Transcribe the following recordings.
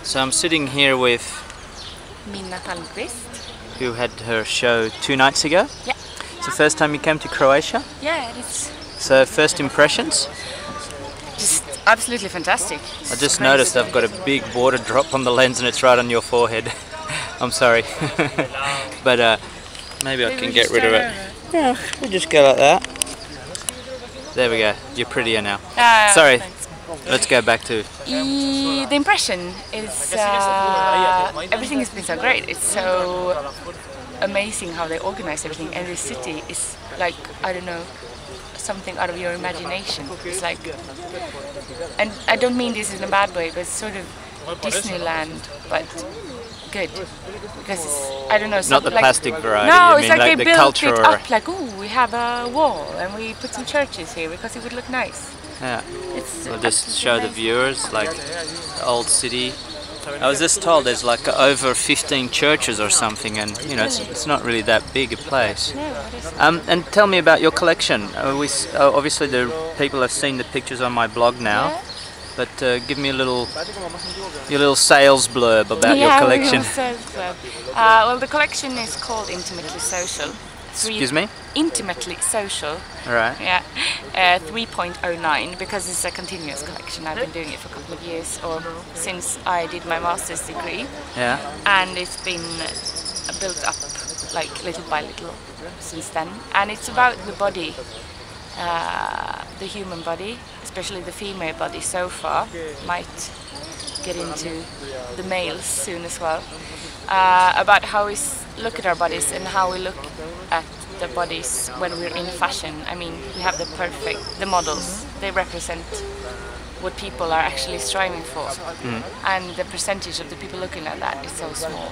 So I'm sitting here with Minnapalmqvist. who had her show 2 nights ago. Yeah. It's the first time you came to Croatia. Yeah, it is. So first impressions? Just absolutely fantastic. I just noticed I've got a big border drop on the lens and it's right on your forehead. I'm sorry. But maybe I can get rid of it. Yeah, we'll just go like that. There we go. You're prettier now. Sorry. Thanks. Let's go back to... The impression is everything has been so great. It's so amazing how they organize everything, and the city is like, I don't know, something out of your imagination. It's like, and I don't mean this in a bad way, but it's sort of Disneyland, but good, because it's, I don't know, not the like, plastic variety. no, it's mean, like the they built culture it up like, oh, we have a wall and we put some churches here because it would look nice. Yeah. It's We'll just show the viewers like the old city. I was just told there's like over 15 churches or something, and you know it's not really that big a place. And tell me about your collection. Obviously the people have seen the pictures on my blog now, but give me your little sales blurb about your collection. Well, the collection is called Intimately Social. Excuse me? Intimately Social. Right. Yeah, 3.09, because it's a continuous collection. I've been doing it for a couple of years, or since I did my master's degree. Yeah. And it's been built up like little by little since then. And it's about the body, the human body, especially the female body so far. Might get into the males soon as well. About how we look at our bodies and how we look at the bodies when we're in fashion. I mean, we have the models, they represent what people are actually striving for. And the percentage of the people looking at that is so small.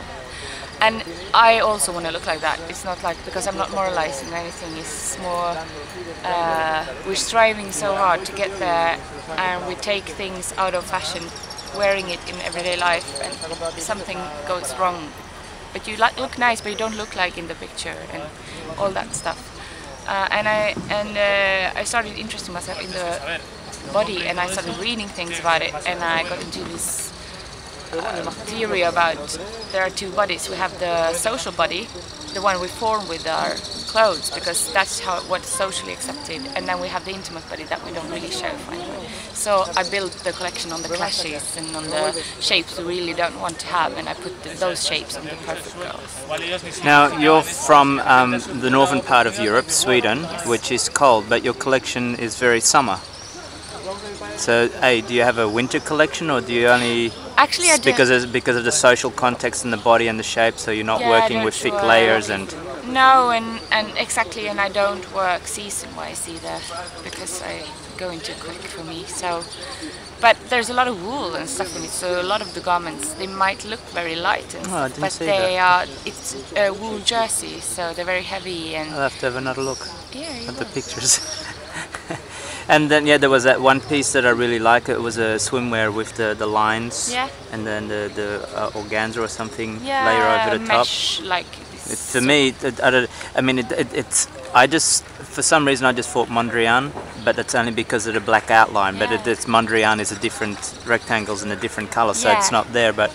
And I also want to look like that. It's not like, because I'm not moralizing anything, it's more, we're striving so hard to get there, and we take things out of fashion, wearing it in everyday life, and something goes wrong. But you look nice, but you don't look like in the picture, and all that stuff. And I started interesting myself in the body, and I started reading things about it, and I got into this theory about there are two bodies. We have the social body, the one we form with our clothes, because that's what's socially accepted, and then we have the intimate body that we don't really show finally. So I built the collection on the clashes and on the shapes we really don't want to have, and I put those shapes on the perfect girls. Now you're from the northern part of Europe, Sweden, Yes. which is cold, but your collection is very summer. So, do you have a winter collection, or do you only... Actually, I do. Because of the social context and the body and the shape, so you're not working with thick layers and... No, and exactly, and I don't work season-wise either, because I go into quick for me. So, but there's a lot of wool and stuff in it, so a lot of the garments, they might look very light, and but they are. It's a wool jersey, so they're very heavy. And I'll have to have another look at the will. pictures. And then there was that one piece that I really like. It was a swimwear with the lines, and then the organza or something layer over the top. Like For me, I just, for some reason, I just thought Mondrian, but it's only because of the black outline. But it's Mondrian is a different rectangles in a different color, so it's not there. But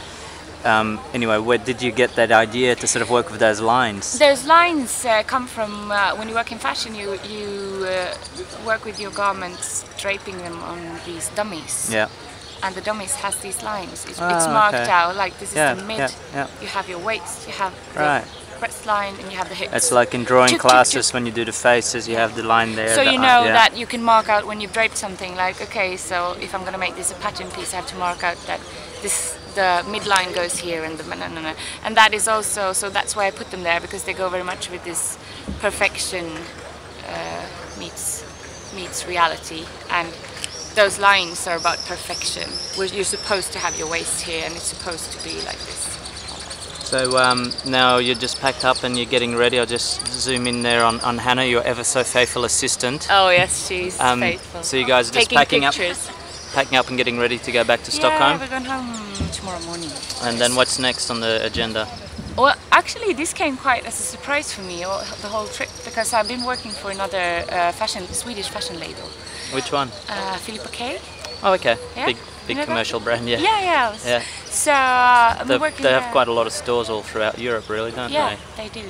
anyway, where did you get that idea to sort of work with those lines? Those lines come from when you work in fashion. You work with your garments, draping them on these dummies. Yeah. And the dummies has these lines. It's marked out, like this is the mid. You have your waist, you have the breast line, and you have the hips. It's like in drawing classes when you do the faces, you have the line there. So you know that you can mark out when you've draped something, like, okay, so if I'm going to make this a pattern piece, I have to mark out that the midline goes here, and and that is also, so that's why I put them there, because they go very much with this perfection meets reality, and those lines are about perfection, where you're supposed to have your waist here, and it's supposed to be like this. So now you're just packed up and you're getting ready. I'll just zoom in there on Hannah, your ever so faithful assistant. Oh yes, she's faithful. So you guys are just packing up and getting ready to go back to Stockholm? Yeah, we're going home tomorrow morning. And then what's next on the agenda? Well, actually, this came quite as a surprise for me, the whole trip, because I've been working for another Swedish fashion label. Which one? Filippa K. Oh, okay. Yeah. big You know commercial brand, yeah. Yeah. Yeah. So I've been working They there. have quite a lot of stores all throughout Europe, really, don't Yeah, they? they do.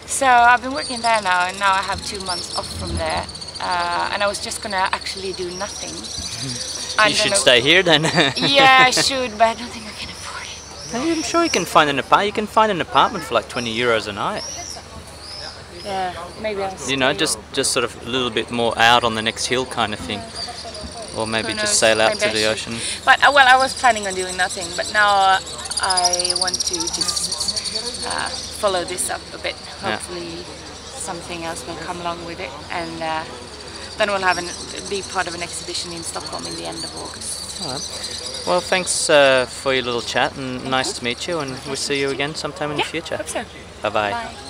So I've been working there now, and now I have 2 months off from there. And I was just gonna actually do nothing. You should stay here then. Yeah, I should, but I don't think I can afford it. I'm sure you can find an apartment. You can find an apartment for like 20 euros a night. Yeah, maybe I'll You know, stay. just sort of a little bit more out on the next hill kind of thing. Or maybe Who just knows? sail out Maybe to I the should. ocean. But well, I was planning on doing nothing, but now I want to just follow this up a bit. Hopefully, something else will come along with it, and then we'll have be part of an exhibition in Stockholm in the end of August. All right. Well, thanks for your little chat, and nice to meet you, and we'll see you again sometime in the future. Hope so. Bye-bye. Bye.